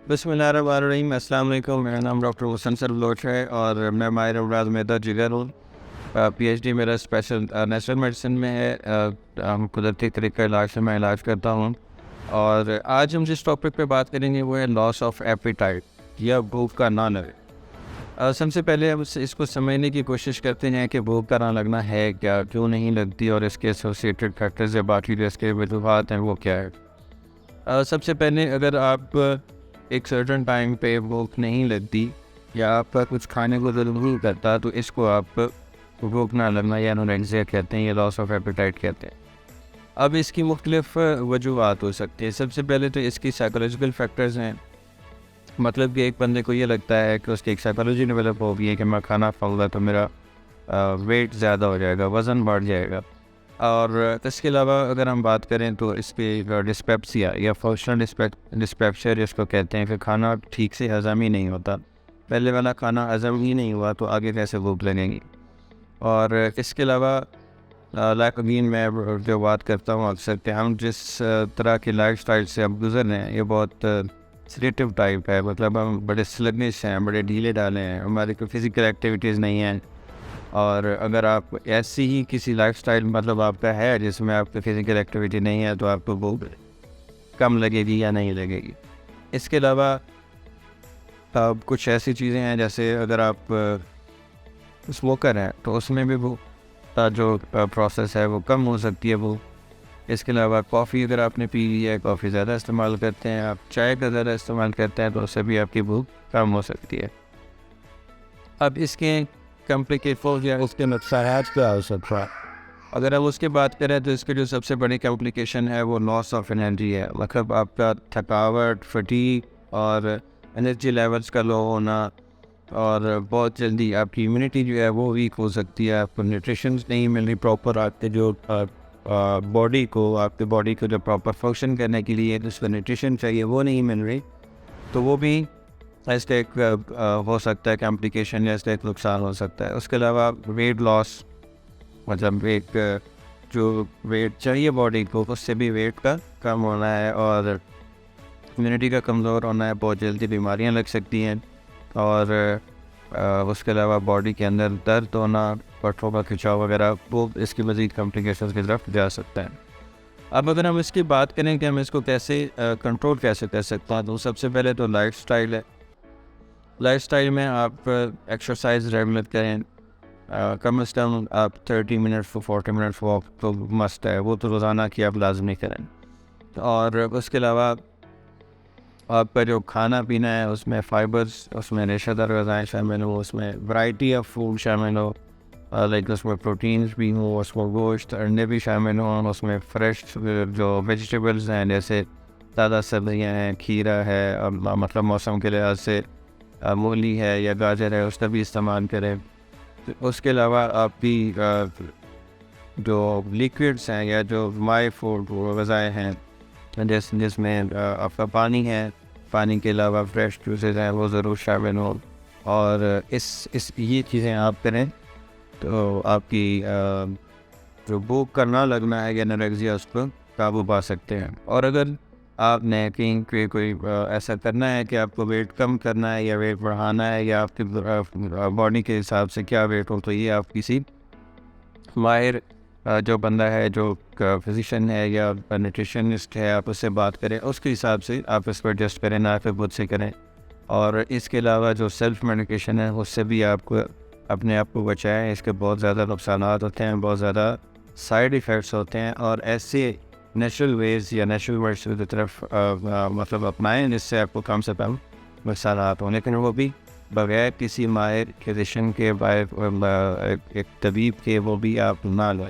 बिस्मिल्लाहिर्रहमानिर्रहीम। अस्सलाम वालेकुम। मेरा नाम डॉक्टर मुस्तंसर बलोच है और मैं माहिर अमराज मैदा जिगर हूँ। पीएचडी मेरा स्पेशल नेचुरल मेडिसिन में है। कुदरती तरीक़े इलाज से मैं इलाज करता हूँ और आज हम जिस टॉपिक पे बात करेंगे वो है लॉस ऑफ एपेटाइट या भूख का ना लगना। सबसे पहले हम इसको समझने की कोशिश करते हैं कि भूख का ना लगना है क्या, क्यों नहीं लगती और इसके एसोसिएटेड फैक्टर्स या बाकी जो इसके वजूहात हैं वो क्या है। सबसे पहले अगर आप एक सर्टन टाइम पे भूख नहीं लगती या आपका कुछ खाने को दिल नहीं करता तो इसको आप भूख ना लगना या एनोरेक्सिया कहते हैं या लॉस ऑफ एपेटाइट कहते हैं। अब इसकी मुख्तलिफ वजूहात हो सकती है। सबसे पहले तो इसकी साइकोलॉजिकल फैक्टर्स हैं, मतलब कि एक बंदे को ये लगता है कि उसकी एक साइकोलॉजी डेवलप हो गई है कि मैं खाना खाऊंगा तो मेरा वेट ज़्यादा हो जाएगा, वज़न बढ़ जाएगा। और इसके अलावा अगर हम बात करें तो इस पर डिस्पेप्सिया या फंक्शनल डिस्पेप्सिया जिसको कहते हैं कि खाना ठीक से हज़म ही नहीं होता, पहले वाला खाना हज़म ही नहीं हुआ तो आगे कैसे भूख लगेगी। और इसके अलावा लाइक अगेन मैं जो बात करता हूँ अक्सर कि हम जिस तरह की लाइफ स्टाइल से अब गुजर रहे हैं ये बहुत सेडेटिव टाइप है, मतलब हम बड़े स्लगनिश हैं, बड़े ढीले डाले हैं, हमारी कोई फिज़िकल एक्टिविटीज़ नहीं हैं। और अगर आप ऐसी ही किसी लाइफस्टाइल मतलब आपका है जिसमें आपकी फ़िज़िकल एक्टिविटी नहीं है तो आपको भूख कम लगेगी या नहीं लगेगी। इसके अलावा कुछ ऐसी चीज़ें हैं जैसे अगर आप स्मोकर हैं तो उसमें भी भूख का जो प्रोसेस है वो कम हो सकती है भूख। इसके अलावा कॉफ़ी अगर आपने पी ली है, कॉफ़ी ज़्यादा इस्तेमाल करते हैं, आप चाय का ज़्यादा इस्तेमाल करते हैं तो उससे भी आपकी भूख कम हो सकती है। अब इसके कॉम्प्लिकेशन या उसके नुकसान क्या हो सकता है, अगर हम उसकी बात करें तो इसकी जो सबसे बड़ी कॉम्प्लिकेशन है वो लॉस ऑफ एनर्जी है, मतलब आपका थकावट, फटीग और एनर्जी लेवल्स का लो होना और बहुत जल्दी आपकी इम्यूनिटी जो है वो वीक हो सकती है। आपको न्यूट्रिशन नहीं मिल रही प्रॉपर, आपके जो आपके बॉडी को जो प्रॉपर फंक्शन करने के लिए जिसको न्यूट्रिशन चाहिए वो नहीं मिल रही, तो वो भी इसका एक हो सकता है कॉम्प्लिकेशन या इसका एक नुकसान हो सकता है। उसके अलावा वेट लॉस, मतलब एक जो वेट चाहिए बॉडी को उससे भी वेट का कम होना है और इम्यूनिटी का कमज़ोर होना है, बहुत जल्दी बीमारियां लग सकती हैं। और उसके अलावा बॉडी के अंदर दर्द होना, पट्टों का खिंचाव वगैरह, वो इसकी मज़ीद कॉम्प्लिकेशंस की तरफ जा सकता है। अब अगर हम इसकी बात करें कि हम इसको कैसे कंट्रोल कैसे कर सकते हैं, तो सबसे पहले तो लाइफस्टाइल है। लाइफस्टाइल में आप एक्सरसाइज रेगुलर करें, कम से कम आप 30 मिनट्स to 40 मिनट्स वॉक तो मस्ट है, वो तो रोज़ाना की आप लाजमी करें। और उसके अलावा आपका जो खाना पीना है उसमें फ़ाइबर्स, उसमें रेशेदार ग़िज़ाएँ शामिल हो, उसमें वैरायटी ऑफ फूड शामिल हो, लाइक उसमें प्रोटीन्स भी हों, उसमें गोश्त अंडे भी शामिल हों, उसमें फ्रेश जो वेजिटेबल्स हैं जैसे ताज़ा सब्ज़ियाँ हैं, खीरा है, मतलब मौसम के लिहाज से मूली है या गाजर है उसका भी इस्तेमाल करें। तो उसके अलावा आप भी जो लिक्विड्स हैं या जो माई फूड ग़िज़ाएँ हैं जिसमें आपका पानी है, पानी के अलावा फ्रेश जूसेस हैं वो ज़रूर शामिल हों। और इस ये चीज़ें आप करें तो आपकी जो भूख का ना लगना है या एनोरेक्सिया उस पर काबू पा सकते हैं। और अगर आपने कहीं कोई ऐसा करना है कि आपको वेट कम करना है या वेट बढ़ाना है या आपकी बॉडी के हिसाब से क्या वेट हो, तो ये आप किसी माहिर जो बंदा है, जो फिजिशियन है या न्यूट्रिशनिस्ट है, आप उससे बात करें, उसके हिसाब से आप इसको एडजस्ट करें, ना फिर खुद से करें। और इसके अलावा जो सेल्फ मेडिकेशन है उससे भी आपको अपने आप को बचाएं, इसके बहुत ज़्यादा नुकसान होते हैं, बहुत ज़्यादा साइड इफ़ेक्ट्स होते हैं। और ऐसे नेचुरल वेज़ या नेचुरल वर्ड्स की तरफ मतलब अपनाएं जिससे आपको कम से कम नुकसान हों, लेकिन वो भी बगैर किसी माहिर फिजिशियन के, एक तबीब के, वो भी आप ना लें।